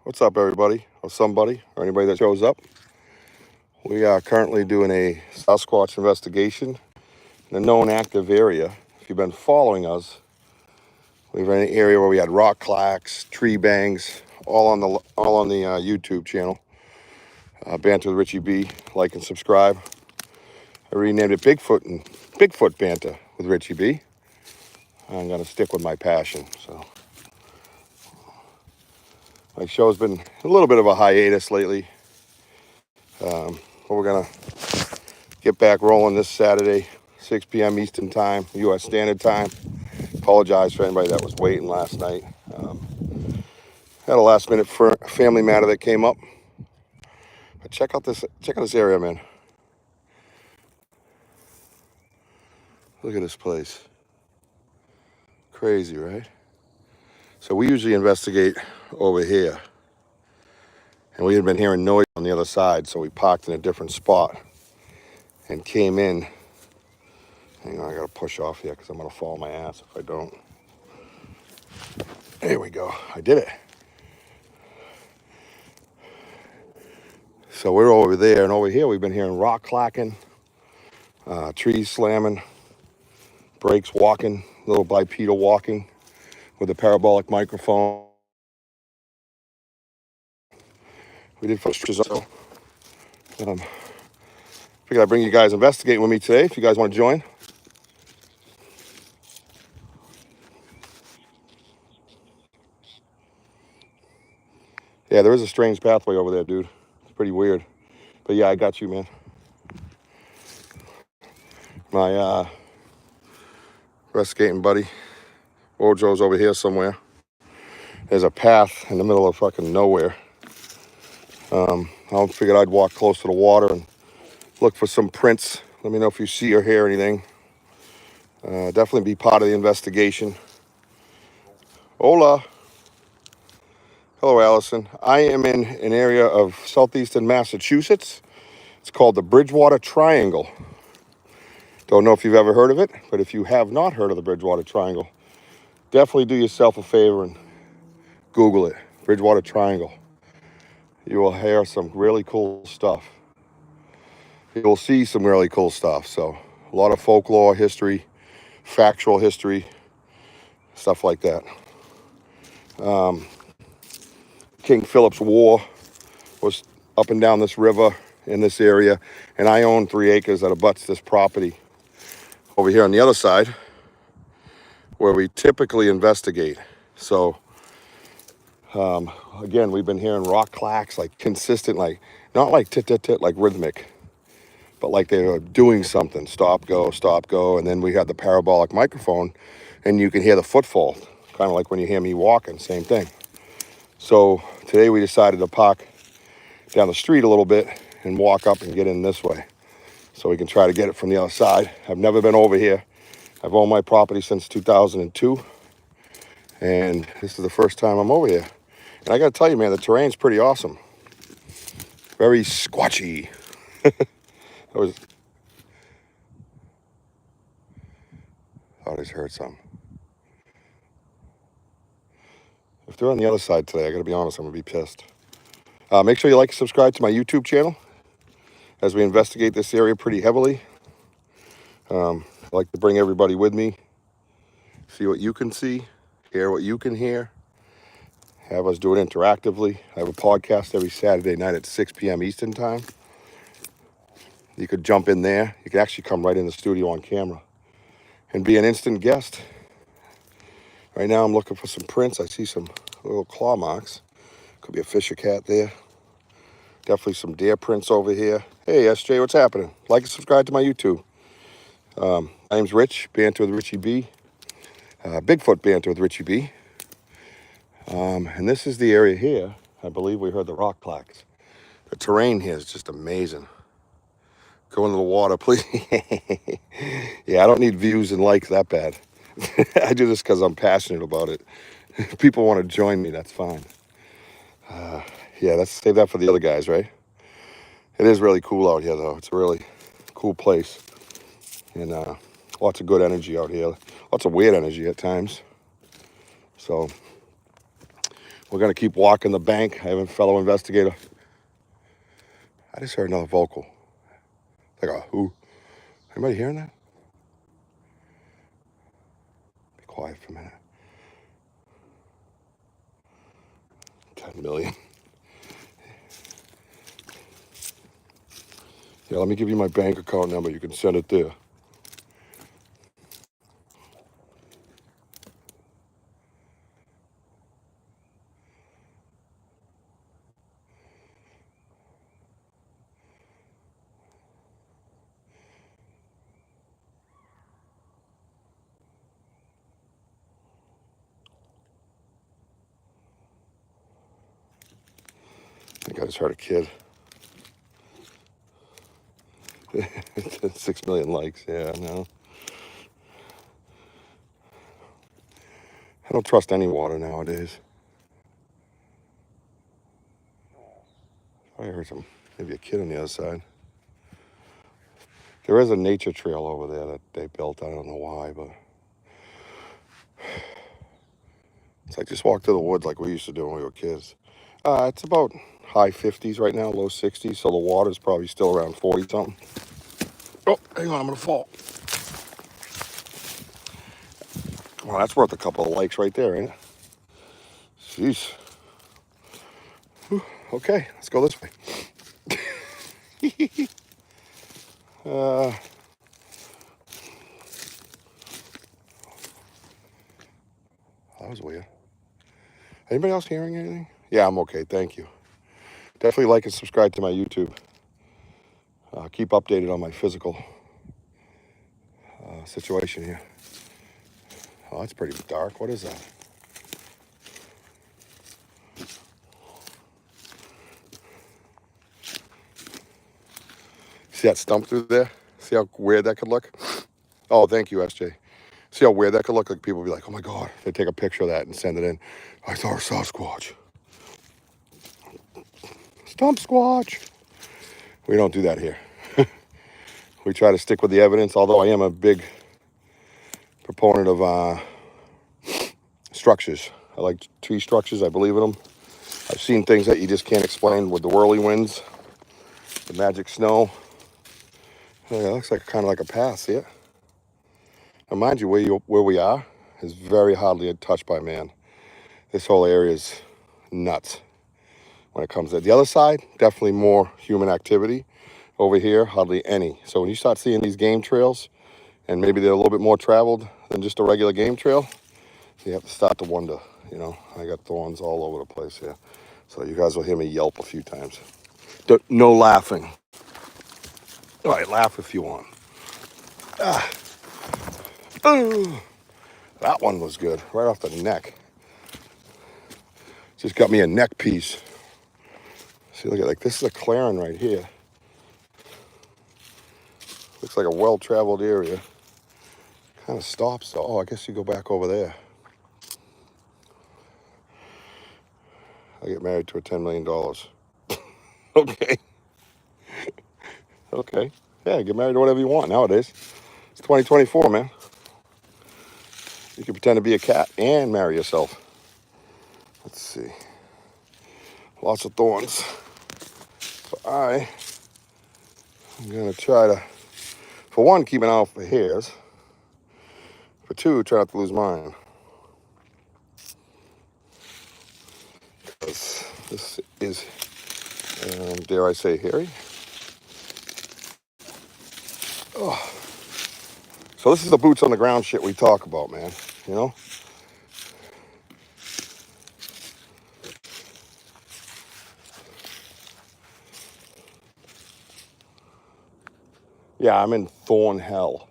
What's up, everybody, or somebody, or anybody that shows up? We are currently doing a Sasquatch investigation in a known active area. If you've been following us, we were in an area where we had rock clacks, tree bangs, all on the YouTube channel. Banter with Richie B. Like and subscribe. I renamed it Bigfoot Banter with Richie B. I'm gonna stick with my passion. So my show's been a little bit of a hiatus lately. But we're gonna get back rolling this Saturday, 6 p.m. Eastern Time, U.S. Standard Time. Apologize for anybody that was waiting last night. Had a last-minute family matter that came up. But check out this area, man. Look at this place. Crazy, right? So we usually investigate over here, and we had been hearing noise on the other side, so we parked in a different spot and came in. Hang on, I gotta push off here because I'm gonna fall on my ass if I don't. There we go. I did it. So we're over there, and over here we've been hearing rock clacking, trees slamming, brakes walking, little bipedal walking with a parabolic microphone. We did footage also. Figured I'd bring you guys investigating with me today if you guys want to join. Yeah, there is a strange pathway over there, dude. It's pretty weird. But yeah, I got you, man. My investigating buddy, Ojo's over here somewhere. There's a path in the middle of fucking nowhere. I figured I'd walk close to the water and look for some prints. Let me know if you see or hear anything. Definitely be part of the investigation. Hola. Hello, Allison. I am in an area of southeastern Massachusetts. It's called the Bridgewater Triangle. Don't know if you've ever heard of it, but if you have not heard of the Bridgewater Triangle, definitely do yourself a favor and Google it. Bridgewater Triangle. You will hear some really cool stuff. You will see some really cool stuff. So a lot of folklore, history, factual history, stuff like that. King Philip's War was up and down this river in this area, and I own 3 acres that abuts this property over here on the other side where we typically investigate. So again, we've been hearing rock clacks, like consistent, like not like tit-tit-tit, like rhythmic, but like they were doing something, stop, go, and then we had the parabolic microphone, and you can hear the footfall, kind of like when you hear me walking, same thing. So today we decided to park down the street a little bit and walk up and get in this way so we can try to get it from the other side. I've never been over here. I've owned my property since 2002, and this is the first time I'm over here. And I gotta tell you, man, the terrain's pretty awesome. Very squatchy. Thought I just heard something. If they're on the other side today, I gotta be honest, I'm gonna be pissed. Make sure you like and subscribe to my YouTube channel as we investigate this area pretty heavily. I like to bring everybody with me, see what you can see, hear what you can hear, have us do it interactively. I have a podcast every Saturday night at 6 p.m. Eastern Time. You could jump in there. You could actually come right in the studio on camera and be an instant guest. Right now I'm looking for some prints. I see some little claw marks. Could be a fish or cat there. Definitely some deer prints over here. Hey, SJ, what's happening? Like and subscribe to my YouTube. My name's Rich, Banter with Richie B. Bigfoot Banter with Richie B. And this is the area here. I believe we heard the rock clacks. The terrain here is just amazing. Go into the water, please. Yeah, I don't need views and likes that bad. I do this because I'm passionate about it. If people want to join me, that's fine. Yeah, let's save that for the other guys, right? It is really cool out here, though. It's a really cool place. And lots of good energy out here. Lots of weird energy at times. So We're going to keep walking the bank. I have a fellow investigator. I just heard another vocal. Like a who? Anybody hearing that? Be quiet for a minute. 10 million. Yeah, let me give you my bank account number. You can send it there. I think I just heard a kid. 6 million likes. Yeah, no. I don't trust any water nowadays. I heard some, maybe a kid on the other side. There is a nature trail over there that they built. I don't know why, but it's like just walk to the woods like we used to do when we were kids. It's about high 50s right now, low 60s, so the water's probably still around 40 something. Oh, hang on, I'm gonna fall. Well, that's worth a couple of likes right there, ain't it? Jeez. Whew. Okay, let's go this way. That was weird. Anybody else hearing anything? Yeah, I'm okay, thank you. Definitely like and subscribe to my YouTube. Keep updated on my physical situation here. Oh, that's pretty dark. What is that? See that stump through there? See how weird that could look? Oh, thank you, SJ. See how weird that could look? Like people be like, oh my God. They take a picture of that and send it in. I saw a Sasquatch. Stump Squatch. We don't do that here. We try to stick with the evidence, although I am a big proponent of structures. I like tree structures. I believe in them. I've seen things that you just can't explain with the whirly winds, the magic snow. Yeah, it looks like kind of like a path, see it? Now, mind you, where we are is very hardly touched by man. This whole area is nuts when it comes to the other side. Definitely more human activity. Over here, hardly any. So when you start seeing these game trails, and maybe they're a little bit more traveled than just a regular game trail, you have to start to wonder. You know, I got thorns all over the place here. So you guys will hear me yelp a few times. No laughing. All right, laugh if you want. Ooh, that one was good, right off the neck. Just got me a neck piece. See, look at like this is a clearing right here. Looks like a well-traveled area. Kind of stops though. Oh, I guess you go back over there. I get married to a $10 million. Okay. Okay. Yeah, get married to whatever you want nowadays. It's 2024, man. You can pretend to be a cat and marry yourself. Let's see. Lots of thorns. But I'm going to try to, for one, keep an eye out for hairs. For two, try not to lose mine. Because this is, dare I say, hairy. Oh. So this is the boots on the ground shit we talk about, man. You know? Yeah, I'm in thorn hell.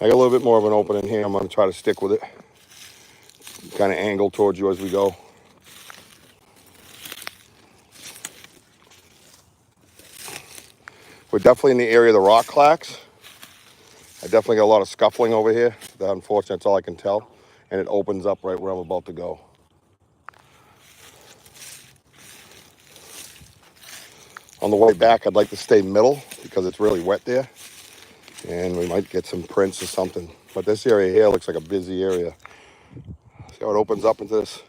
I got a little bit more of an opening here. I'm going to try to stick with it. Kind of angle towards you as we go. We're definitely in the area of the rock clacks. I definitely got a lot of scuffling over here. Unfortunately, that's all I can tell. And it opens up right where I'm about to go. I'll On the way back, I'd like to stay middle because it's really wet there. And we might get some prints or something. But this area here looks like a busy area. See how it opens up into this?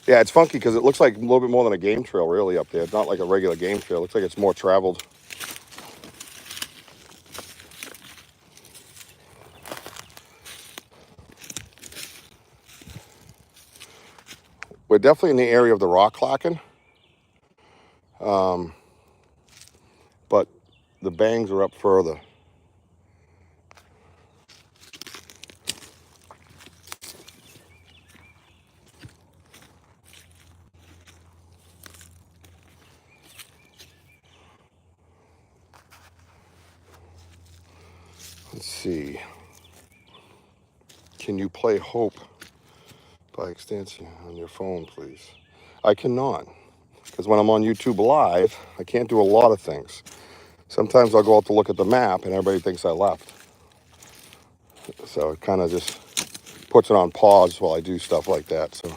Yeah, it's funky because it looks like a little bit more than a game trail really up there. It's not like a regular game trail. It looks like it's more traveled. We're definitely in the area of the rock clacking. But the bangs are up further. Let's see. Can you play Hope by extension on your phone, please? I cannot, because when I'm on YouTube Live, I can't do a lot of things. Sometimes I'll go out to look at the map and everybody thinks I left. So it kind of just puts it on pause while I do stuff like that. So,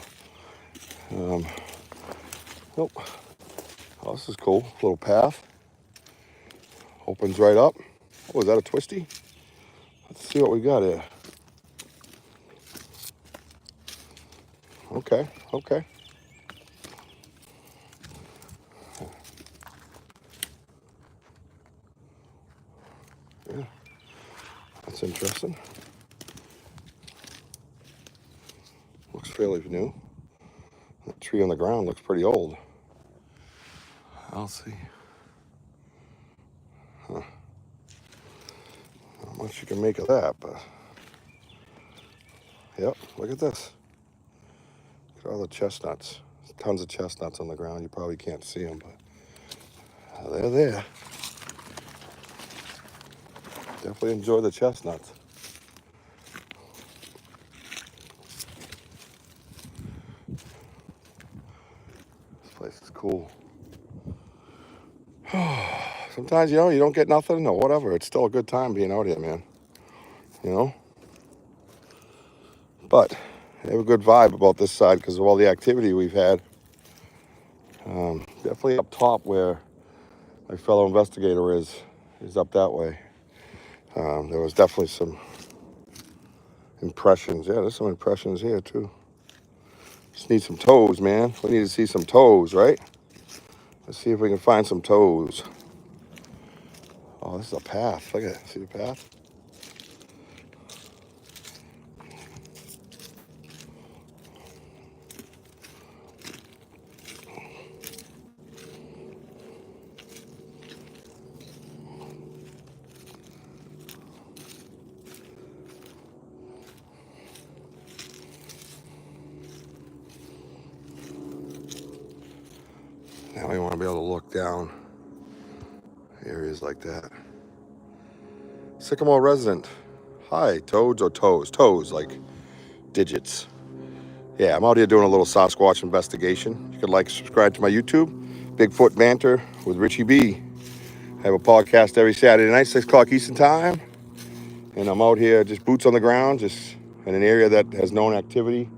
nope. Oh, this is cool. Little path. Opens right up. Oh, is that a twisty? Let's see what we got here. Okay, okay. Yeah, that's interesting. Looks fairly new. The tree on the ground looks pretty old. I'll see. Huh. Not much you can make of that, but yep, look at this. Look at all the chestnuts. There's tons of chestnuts on the ground. You probably can't see them, but they're there. Definitely enjoy the chestnuts. This place is cool. Sometimes, you know, you don't get nothing or whatever. It's still a good time being out here, man. You know? But I have a good vibe about this side because of all the activity we've had. Definitely up top where my fellow investigator is up that way. There was definitely some impressions. Yeah, there's some impressions here too. Just need some toes, man. We need to see some toes, right? Let's see if we can find some toes. Oh, this is a path. Look at it. See the path? Now we want to be able to look down areas like that. Sycamore resident. Hi, toads or toes? Toes, like digits. Yeah, I'm out here doing a little Sasquatch investigation. You can like, subscribe to my YouTube, Bigfoot Banter with Richie B. I have a podcast every Saturday night, 6 o'clock Eastern Time. And I'm out here just boots on the ground, just in an area that has known activity.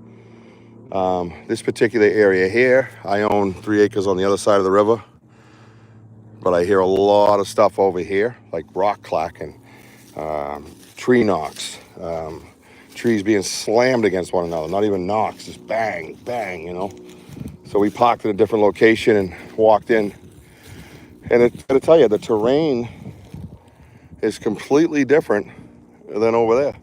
This particular area here, I own 3 acres on the other side of the river. But I hear a lot of stuff over here, like rock clacking, tree knocks, trees being slammed against one another, not even knocks, just bang, bang, you know. So we parked at a different location and walked in. And I gotta tell you, the terrain is completely different than over there.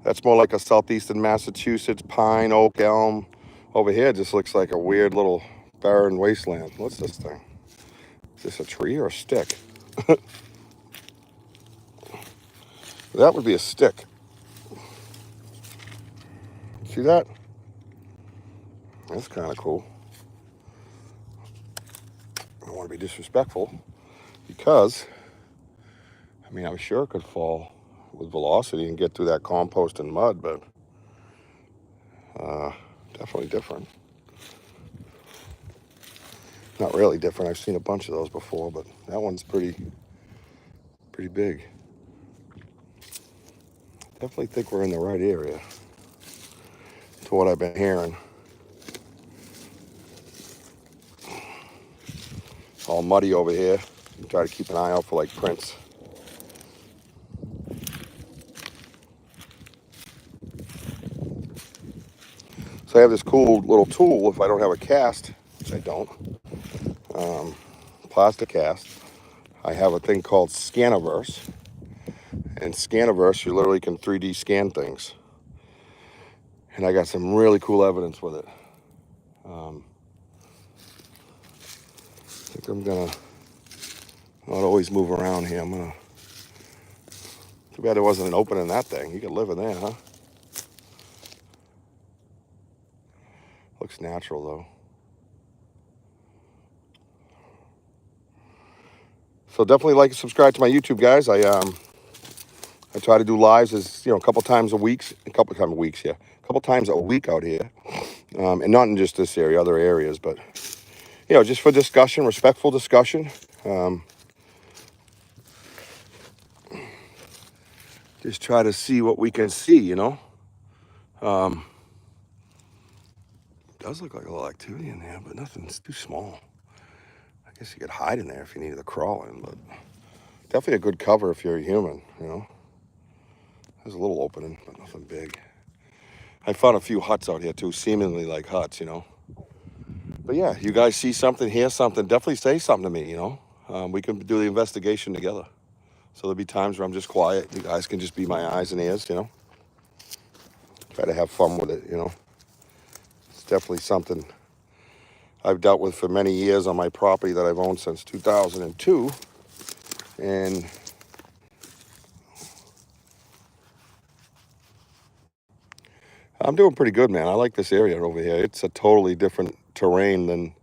That's more like a southeastern Massachusetts pine, oak, elm. Over here, it just looks like a weird little barren wasteland. What's this thing? Is this a tree or a stick? That would be a stick. See that? That's kind of cool. I don't want to be disrespectful because, I mean, I'm sure it could fall with velocity and get through that compost and mud, but definitely different. Not really different. I've seen a bunch of those before, but that one's pretty big. Definitely think we're in the right area to what I've been hearing. All muddy over here. Try to keep an eye out for like prints. So I have this cool little tool if I don't have a cast, which I don't, plastic cast. I have a thing called Scaniverse. And Scaniverse, you literally can 3D scan things. And I got some really cool evidence with it. I think I'm gonna not always move around here. Too bad there wasn't an opening in that thing. You could live in there, huh? Looks natural though. So definitely like and subscribe to my YouTube, guys. I try to do lives a couple times a week out here, and not in just this area, other areas, but just for discussion, respectful discussion. Just try to see what we can see, Does look like a little activity in there, but nothing's too small. I guess you could hide in there if you needed to crawl in, but definitely a good cover if you're a human, There's a little opening, but nothing big. I found a few huts out here too, seemingly like huts, But yeah, you guys see something, hear something, definitely say something to me, We can do the investigation together. So there'll be times where I'm just quiet. You guys can just be my eyes and ears, Try to have fun with it, It's definitely something I've dealt with for many years on my property that I've owned since 2002. And I'm doing pretty good, man. I like this area over here. It's a totally different terrain than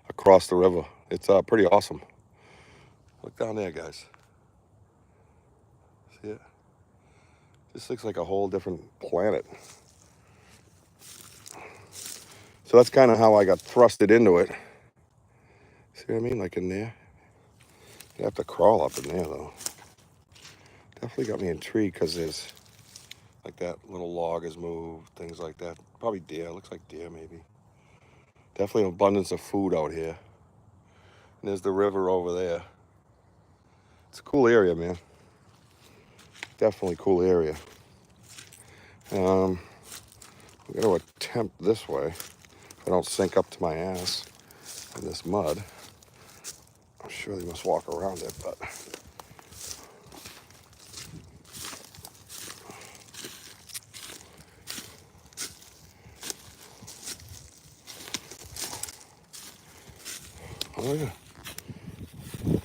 across the river. It's pretty awesome. Look down there, guys. See it? This looks like a whole different planet. So that's kind of how I got thrusted into it. See what I mean? Like in there. You have to crawl up in there, though. Definitely got me intrigued because there's like that little log has moved, things like that. Probably deer. Looks like deer, maybe. Definitely an abundance of food out here. And there's the river over there. It's a cool area, man. Definitely cool area. We're going to attempt this way. If I don't sink up to my ass in this mud. I'm sure they must walk around it, but... Oh yeah.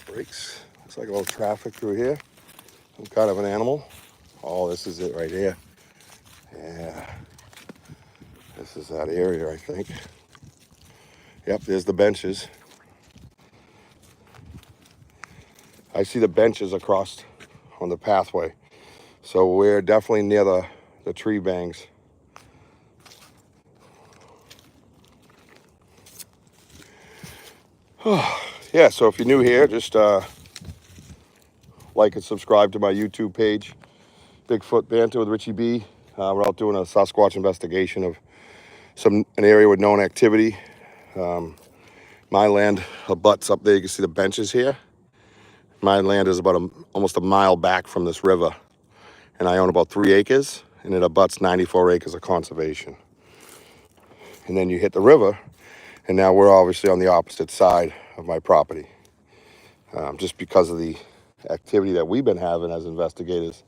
Brakes. Looks like a little traffic through here. Some kind of an animal. Oh, this is it right here. Yeah. This is that area, I think. Yep, there's the benches. I see the benches across on the pathway. So we're definitely near the tree banks. Yeah, so if you're new here, just like and subscribe to my YouTube page, Bigfoot Banter with Richie B. We're out doing a Sasquatch investigation of an area with known activity. My land abuts up there. You can see the benches here. My land is about almost a mile back from this river, and I own about 3 acres, and it abuts 94 acres of conservation. And then you hit the river, and now we're obviously on the opposite side of my property, just because of the activity that we've been having as investigators.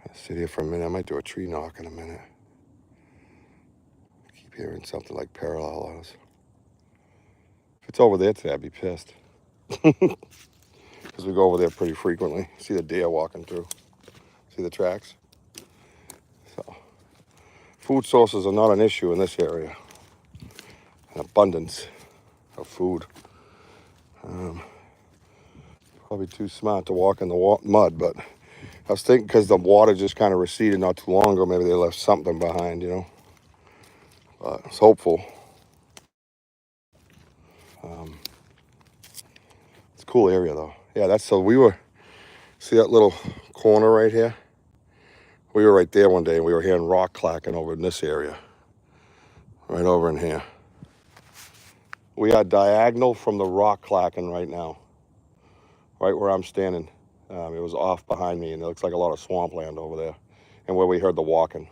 I'll sit here for a minute. I might do a tree knock in a minute. I keep hearing something like parallel on us. If it's over there today, I'd be pissed. Because we go over there pretty frequently. See the deer walking through. See the tracks? So, food sources are not an issue in this area. An abundance of food. Probably too smart to walk in the mud, but I was thinking because the water just kind of receded not too long ago, maybe they left something behind, you know. But it's hopeful. It's a cool area though. Yeah, that's so we were, see that little corner right here? We were right there one day and we were hearing rock clacking over in this area. Right over in here. We are diagonal from the rock clacking right now. Right where I'm standing. It was off behind me and it looks like a lot of swampland over there. And where we heard the walking.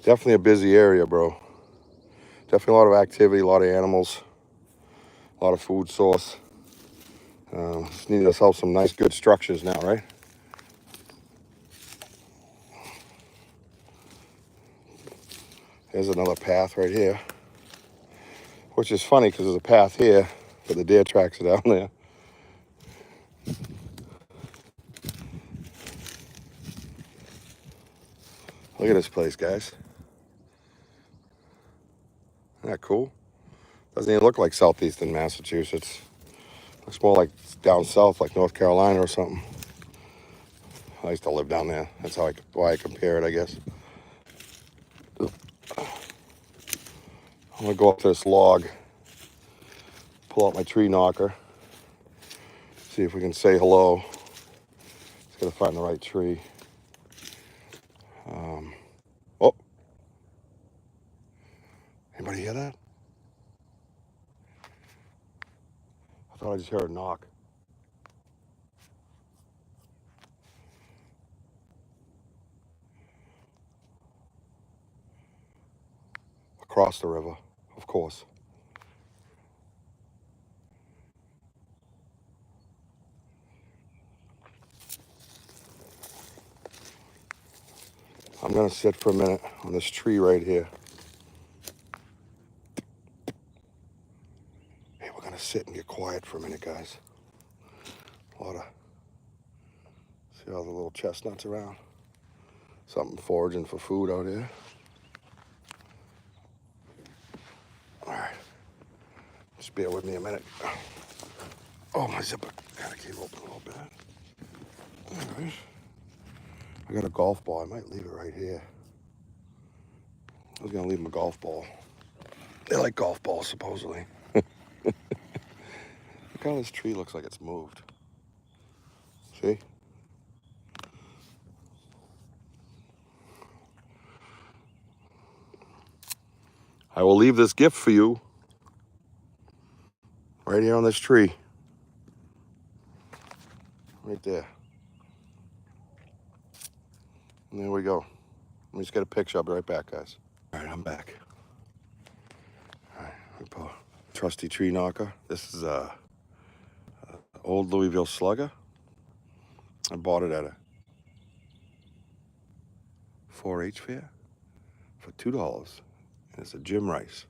Definitely a busy area, bro. Definitely a lot of activity, a lot of animals, a lot of food source. Just need ourselves some nice, good structures now, right? There's another path right here, which is funny because there's a path here, but the deer tracks are down there. Look at this place, guys. Isn't that cool? Doesn't even look like southeastern Massachusetts. Looks more like down south, like North Carolina or something. I used to live down there. That's why I compare it, I guess. I'm gonna go up to this log, pull out my tree knocker, see if we can say hello. Just gotta find the right tree. Oh, anybody hear that? I thought I just heard a knock. Across the river, of course. I'm gonna sit for a minute on this tree right here. Hey, we're gonna sit and get quiet for a minute, guys. See all the little chestnuts around? Something foraging for food out here. All right, just bear with me a minute. Oh, my zipper kind of came open a little bit. All right. I got a golf ball. I might leave it right here. I was gonna leave my golf ball. They like golf balls, supposedly. Look how this tree looks like it's moved. See? I will leave this gift for you right here on this tree. Right there. And there we go. Let me just get a picture. I'll be right back, guys. All right, I'm back. All right, we pull a trusty tree knocker. This is a old Louisville Slugger. I bought it at a 4-H fair for $2. And it's a Jim Rice.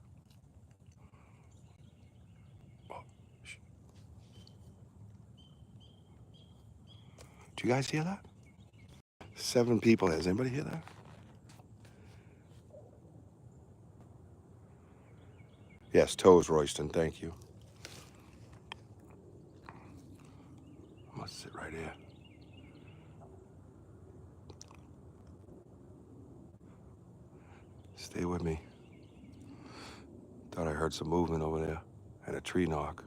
Oh, do you guys hear that? 7 people. Does anybody hear that? Yes, toes, Royston. Thank you. I'm gonna sit right here. Stay with me. Thought I heard some movement over there and a tree knock.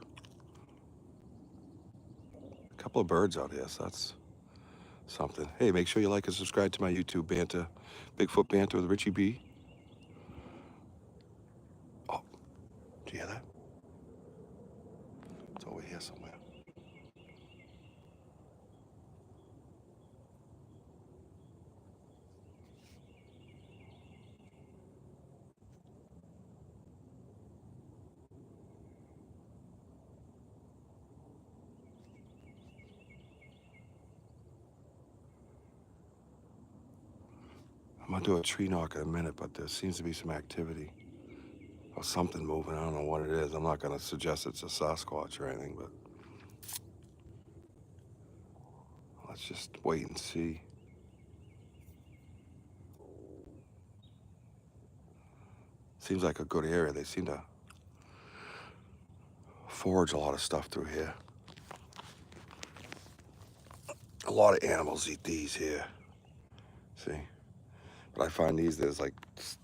A couple of birds out here, so that's something. Hey, make sure you like and subscribe to my YouTube banter, Bigfoot Banter with Richie B. Oh, do you hear that? It's over here somewhere. I'm gonna do a tree knock in a minute, but there seems to be some activity or something moving. I don't know what it is. I'm not gonna suggest it's a Sasquatch or anything, but Let's just wait and see. Seems like a good area. They seem to forage a lot of stuff through here. A lot of animals eat these here. See? But I find these, there's like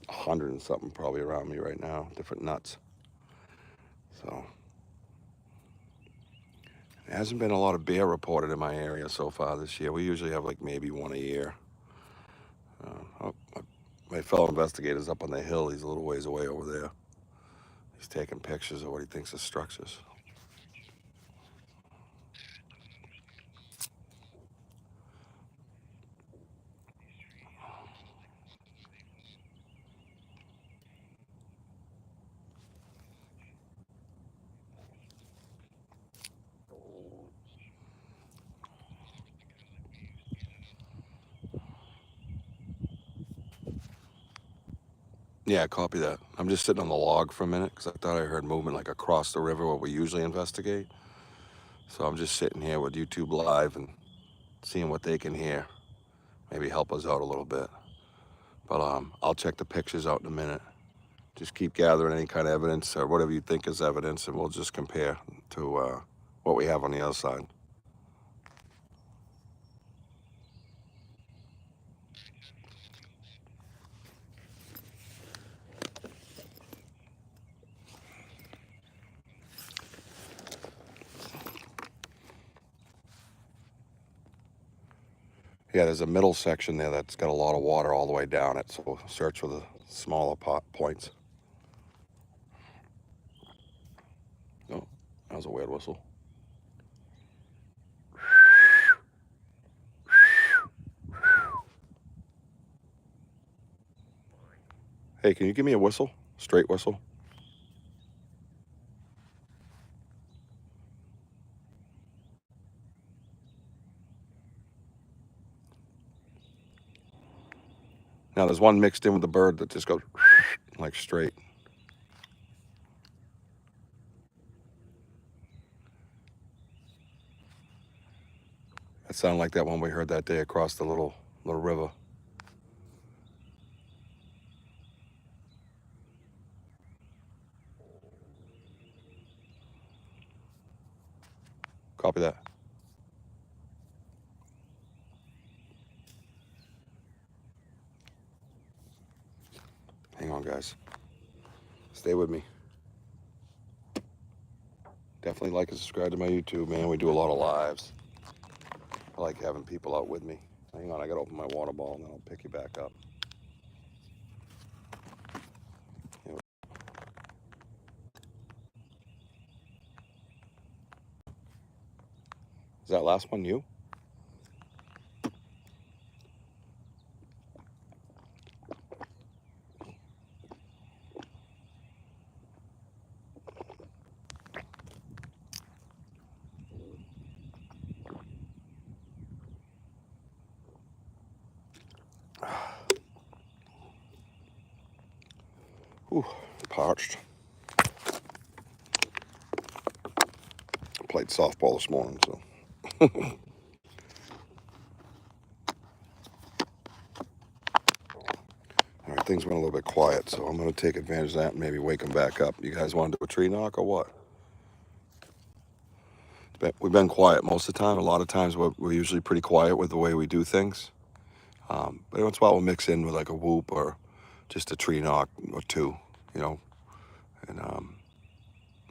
100 and something probably around me right now, different nuts. So, there hasn't been a lot of bear reported in my area so far this year. We usually have like maybe one a year. My fellow investigator's up on the hill. He's a little ways away over there. He's taking pictures of what he thinks is structures. Yeah, copy that. I'm just sitting on the log for a minute because I thought I heard movement like across the river where we usually investigate. So I'm just sitting here with YouTube Live and seeing what they can hear. Maybe help us out a little bit. But I'll check the pictures out in a minute. Just keep gathering any kind of evidence or whatever you think is evidence, and we'll just compare to what we have on the other side. Yeah, there's a middle section there that's got a lot of water all the way down it, so we'll search for the smaller points. Oh, that was a weird whistle. Hey, can you give me a whistle? Straight whistle? Now, there's one mixed in with the bird that just goes like straight. That sounded like that one we heard that day across the little river. Copy that. Hang on, guys. Stay with me. Definitely like and subscribe to my YouTube, man. We do a lot of lives. I like having people out with me. Hang on, I gotta open my water bottle and then I'll pick you back up. Is that last one you? Ooh, parched. Played softball this morning, so. All right, things went a little bit quiet, so I'm going to take advantage of that and maybe wake them back up. You guys want to do a tree knock or what? We've been quiet most of the time. A lot of times we're usually pretty quiet with the way we do things. But every once in a while we'll mix in with like a whoop or just a tree knock or two, you know. And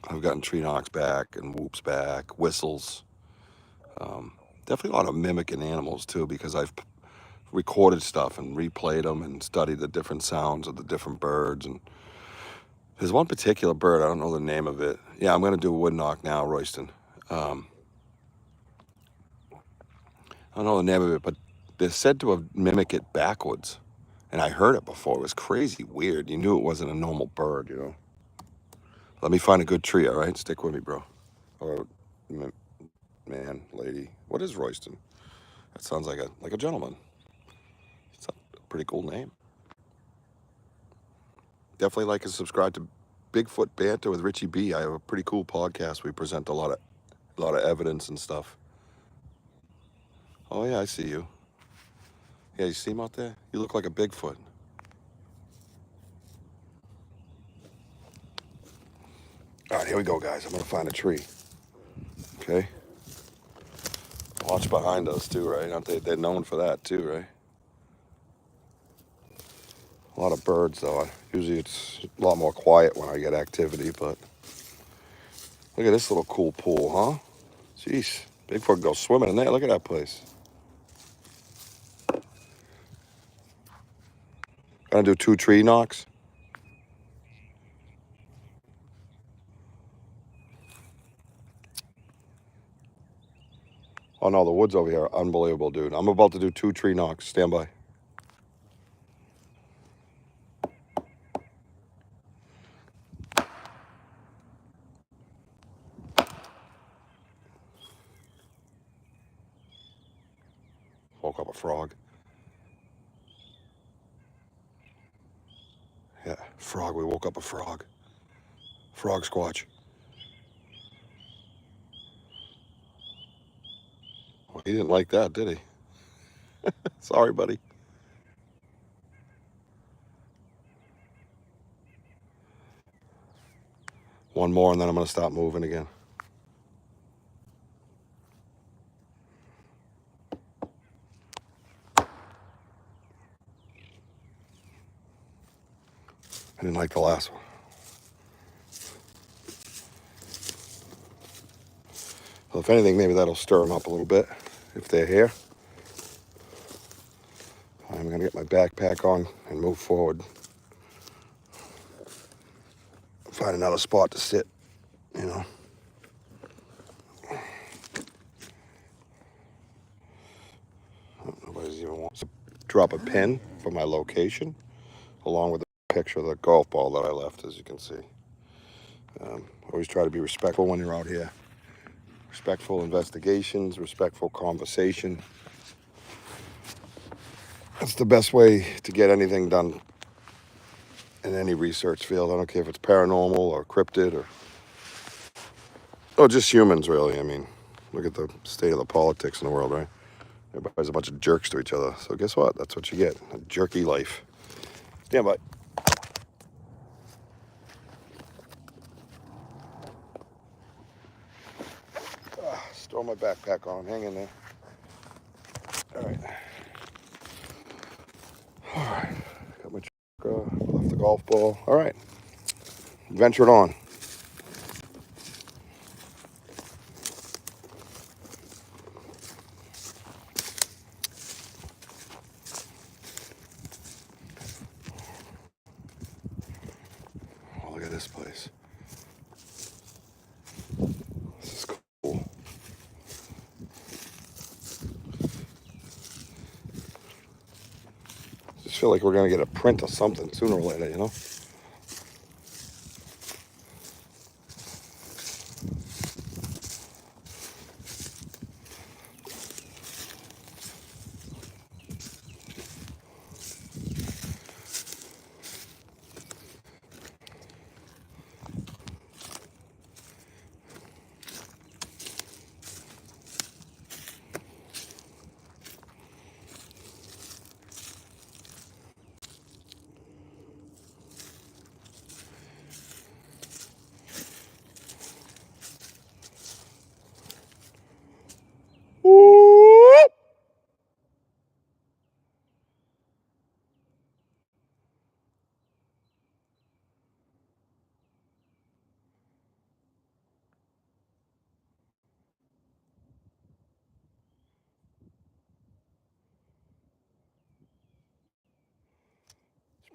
I've gotten tree knocks back and whoops back, whistles. Definitely a lot of mimicking animals too, because I've recorded stuff and replayed them and studied the different sounds of the different birds. And there's one particular bird, I don't know the name of it. Yeah, I'm going to do a wood knock now, Royston. I don't know the name of it, but they're said to have mimicked it backwards. And I heard it before. It was crazy weird. You knew it wasn't a normal bird, you know. Let me find a good tree, all right? Stick with me, bro. Or man, lady. What is Royston? That sounds like a gentleman. It's a pretty cool name. Definitely like and subscribe to Bigfoot Banter with Richie B. I have a pretty cool podcast. We present a lot of evidence and stuff. Oh yeah, I see you. Yeah, you see him out there? You look like a Bigfoot. All right, here we go, guys. I'm gonna find a tree. Okay. Watch behind us too, right? Aren't they? They're known for that too, right? A lot of birds, though. Usually it's a lot more quiet when I get activity, but look at this little cool pool, huh? Jeez, Bigfoot goes swimming in there. Look at that place. Gonna do 2 tree knocks. Oh no, the woods over here are unbelievable, dude. I'm about to do 2 tree knocks. Stand by. Woke up a frog. Yeah, frog. We woke up a frog. Frog squatch. Well, he didn't like that, did he? Sorry, buddy. One more, and then I'm gonna stop moving again. I didn't like the last one. Well, if anything, maybe that'll stir them up a little bit if they're here. I'm going to get my backpack on and move forward. Find another spot to sit, you know. Nobody's even wants to drop a pin for my location, along with a picture of the golf ball that I left, as you can see. Always try to be respectful when you're out here. Respectful investigations, respectful conversation. That's the best way to get anything done in any research field. I don't care if it's paranormal or cryptid or just humans, really. I mean, look at the state of the politics in the world, right? Everybody's a bunch of jerks to each other. So guess what? That's what you get. A jerky life. Stand by. Throw my backpack on. Hang in there. All right. All right. Got my truck, left the golf ball. All right. Ventured on. Oh, look at this place. This is cool. Just feel like we're gonna get a print of something sooner or later, you know?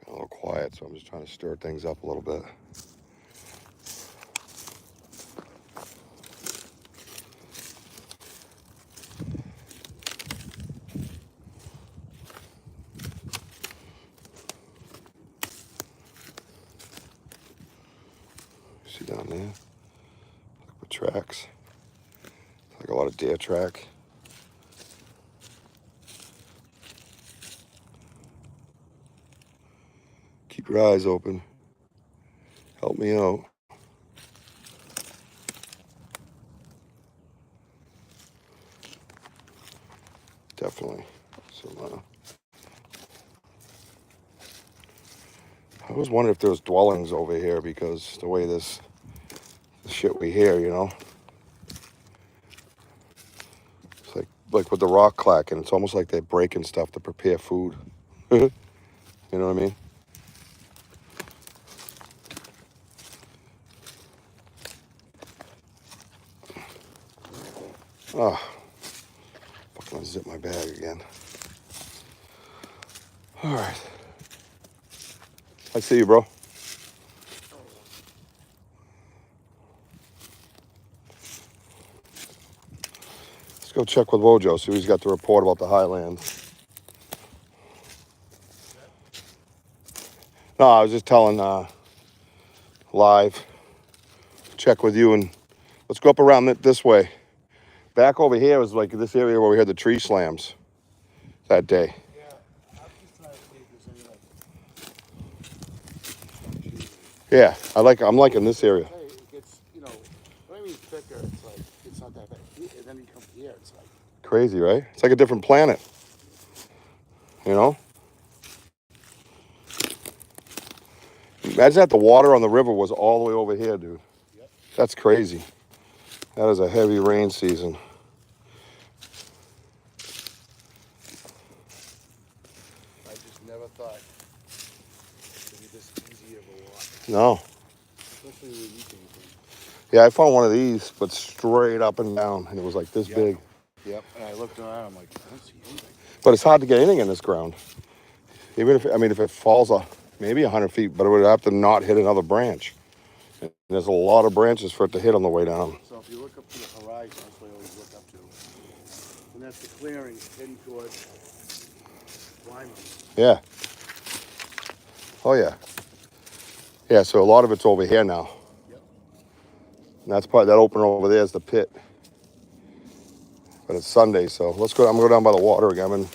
A little quiet, so I'm just trying to stir things up a little bit. See down there? Look at the tracks. It's like a lot of deer track. Keep your eyes open. Help me out. definitely. So, I was wondering if there was dwellings over here because the way this shit we hear, you know, it's like with the rock clacking. It's almost like they're breaking stuff to prepare food. You know what I mean? Oh, fucking unzip my bag again. All right. I see you, bro. Let's go check with Wojo, see who's got the report about the Highlands. No, I was just telling live, check with you, and let's go up around this way. Back over here was like this area where we had the tree slams that day. Yeah, I'm just trying to see if there's any like. Yeah, I'm liking this area. Hey, it gets, when I mean thicker, it's like, it's not that bad. And then you come here, it's like. Crazy, right? It's like a different planet. You know? Imagine that the water on the river was all the way over here, dude. Yep. That's crazy. That is a heavy rain season. I just never thought it would be this easy of a walk. No. Especially when you came from. Yeah, I found one of these, but straight up and down, and it was like this big. Yep, and I looked around, I'm like, I don't see anything. But it's hard to get anything in this ground. Even if it falls maybe 100 feet, but it would have to not hit another branch. And there's a lot of branches for it to hit on the way down. So if you look up to the horizon, that's what I always look up to. And that's the clearing heading towards Wyman. Yeah. Oh, yeah. Yeah, so a lot of it's over here now. Yep. And that's probably, that opener over there is the pit. But it's Sunday, so let's go. I'm going to go down by the water again. I'm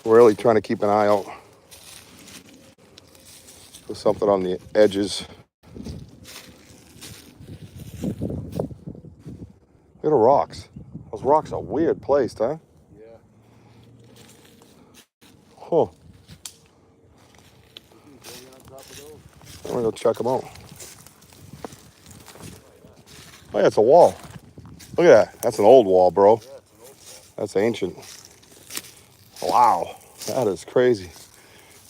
really trying to keep an eye out for something on the edges. Look at the rocks. Those rocks are weird placed, huh? Yeah. Huh. On top of those. I'm going to go check them out. Oh, yeah, it's a wall. Look at that. That's an old wall, bro. Yeah, it's an old wall. That's ancient. Wow. That is crazy.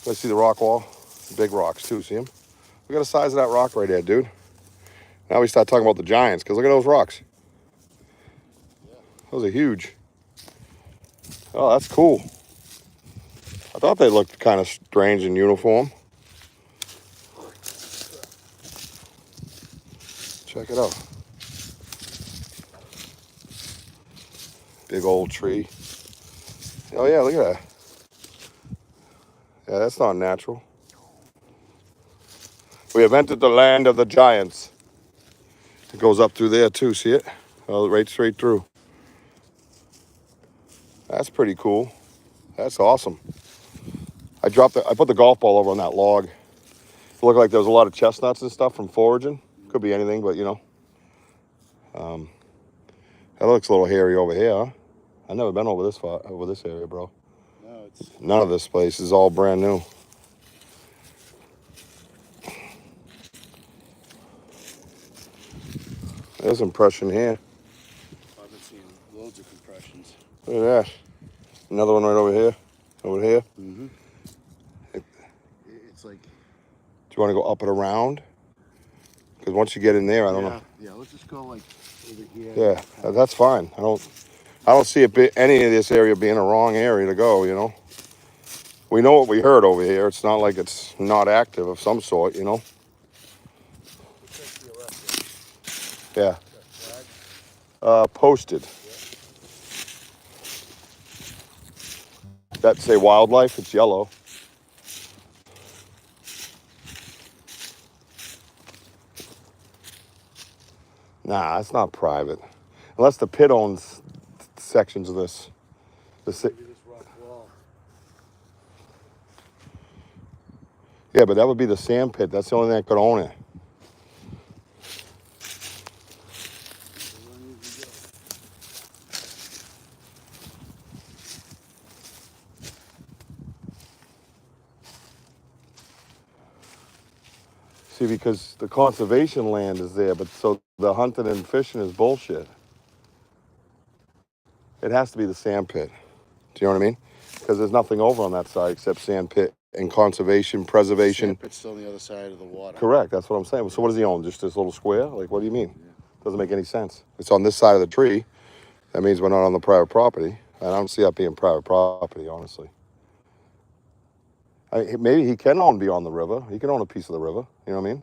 Let's see the rock wall. Big rocks, too. See them? Look at the size of that rock right there, dude. Now we start talking about the giants, because look at those rocks. Yeah. Those are huge. Oh, that's cool. I thought they looked kind of strange and uniform. Check it out. Big old tree. Oh, yeah, look at that. Yeah, that's not natural. We have entered the land of the giants. It goes up through there, too. See it? Oh, right straight through. That's pretty cool. That's awesome. I put the golf ball over on that log. It looked like there was a lot of chestnuts and stuff from foraging. Could be anything, but that looks a little hairy over here, huh? I've never been over this area, bro. No, it's None of this place is all brand new. There's impression here. I've been seeing loads of compressions. Look at that. Another one right over here. Over here. Mm-hmm. It's like. Do you want to go up and around? Because once you get in there, I don't know. Yeah, let's just go like over here. Yeah, that's fine. I don't see any of this area being a wrong area to go, We know what we heard over here. It's not like it's not active of some sort, Yeah. Posted. That say wildlife, it's yellow. Nah, it's not private. Unless the pit owns sections of this. This rock wall. Yeah, but that would be the sand pit. That's the only thing that could own it. See, because the conservation land is there, but so the hunting and fishing is bullshit. It has to be the sand pit. Do you know what I mean? Because there's nothing over on that side except sand pit and conservation, preservation. Sand pit's still on the other side of the water. Correct. That's what I'm saying. So what does he own? Just this little square? Like, what do you mean? Doesn't make any sense. It's on this side of the tree. That means we're not on the private property. I don't see that being private property, honestly. Maybe he can own beyond the river. He can own a piece of the river. You know what I mean?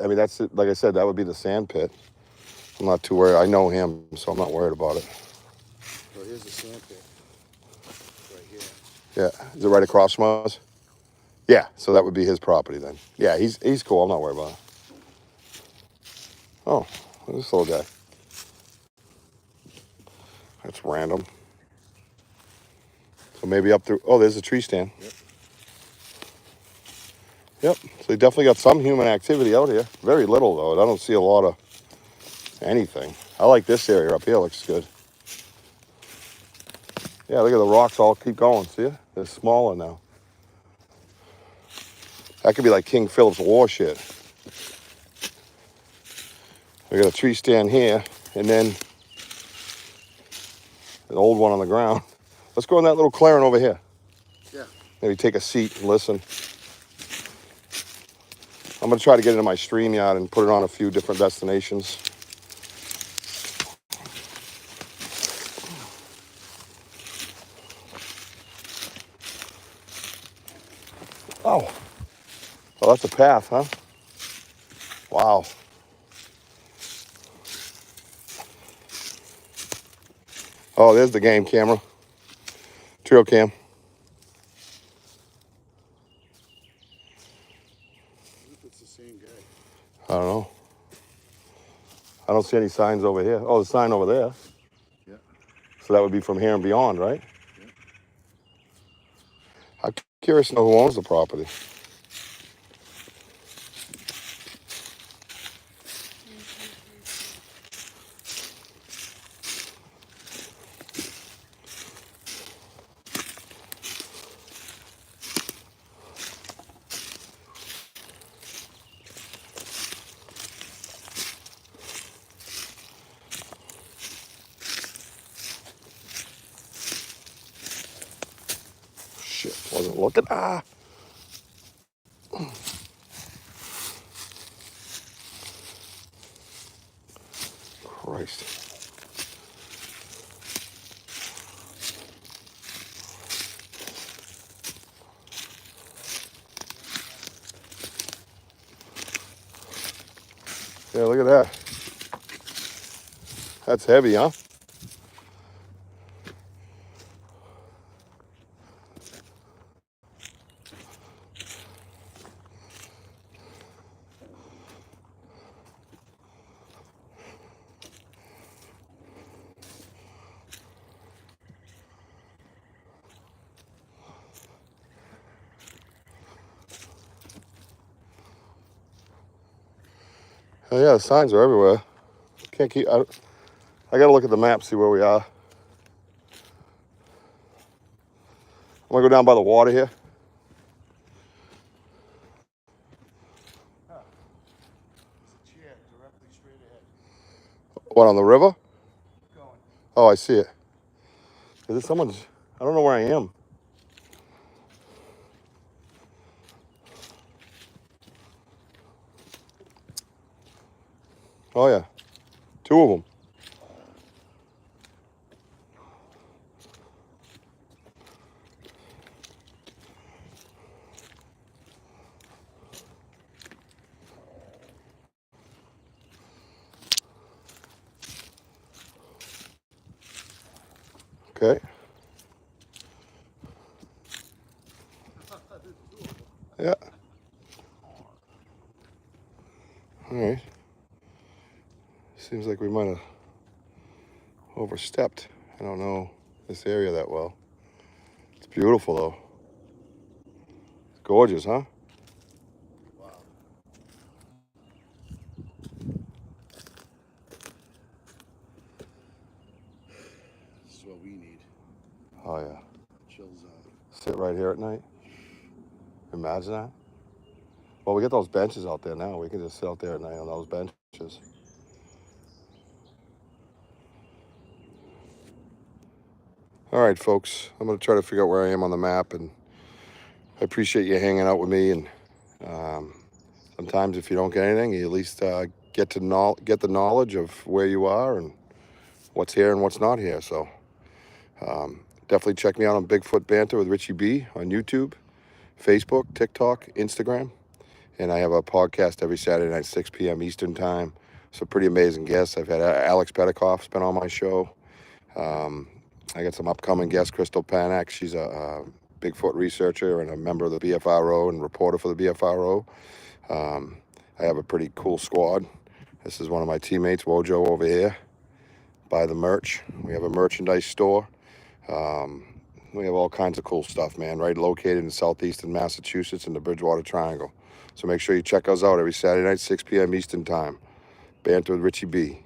I mean, that's it. Like I said, that would be the sand pit. I'm not too worried. I know him, so I'm not worried about it. So here's the sand pit. Right here. Yeah. Is it right across from us? Yeah. So that would be his property then. Yeah, he's cool. I'm not worried about it. Oh, this little guy. That's random. So maybe up through. Oh, there's a tree stand. Yep. So they definitely got some human activity out here. Very little though. I don't see a lot of anything. I like this area up here. Looks good. Yeah, look at the rocks all keep going. See it? They're smaller now. That could be like King Philip's War shit. We got a tree stand here, and then an old one on the ground. Let's go in that little clearing over here. Yeah. Maybe take a seat and listen. I'm gonna try to get into my StreamYard and put it on a few different destinations. Oh, that's a path, huh? Wow. Oh, there's the game camera. Trail cam. It's the same guy. I don't know. I don't see any signs over here. Oh, the sign over there. Yeah. So that would be from here and beyond, right? Yeah. I'm curious to know who owns the property. Shit, wasn't looking. Ah. Christ. Yeah, look at that. That's heavy, huh? Oh, yeah, the signs are everywhere. Can't keep. I gotta look at the map, see where we are. I'm gonna go down by the water here. There's a chair directly straight ahead. What, on the river? Going. Oh, I see it. Is it someone's? I don't know where I am. Oh, yeah. Two of them. Okay. Yeah. All right. Seems like we might have overstepped. I don't know this area that well. It's beautiful, though. It's gorgeous, huh? Wow. This is what we need. Oh, yeah. Chill zone. Sit right here at night. Imagine that. Well, we got those benches out there now. We can just sit out there at night on those benches. All right, folks. I'm going to try to figure out where I am on the map, and I appreciate you hanging out with me. And sometimes if you don't get anything, you at least get the knowledge of where you are and what's here and what's not here. So definitely check me out on Bigfoot Banter with Richie B on YouTube, Facebook, TikTok, Instagram. And I have a podcast every Saturday night, 6 p.m. Eastern time. Some pretty amazing guests. I've had Alex Petikoff's been on my show. I got some upcoming guests, Crystal Panak. She's a Bigfoot researcher and a member of the BFRO and reporter for the BFRO. I have a pretty cool squad. This is one of my teammates, Wojo, over here. Buy the merch. We have a merchandise store. We have all kinds of cool stuff, man, right located in southeastern Massachusetts in the Bridgewater Triangle. So make sure you check us out every Saturday night, 6 p.m. Eastern time. Banter with Richie B.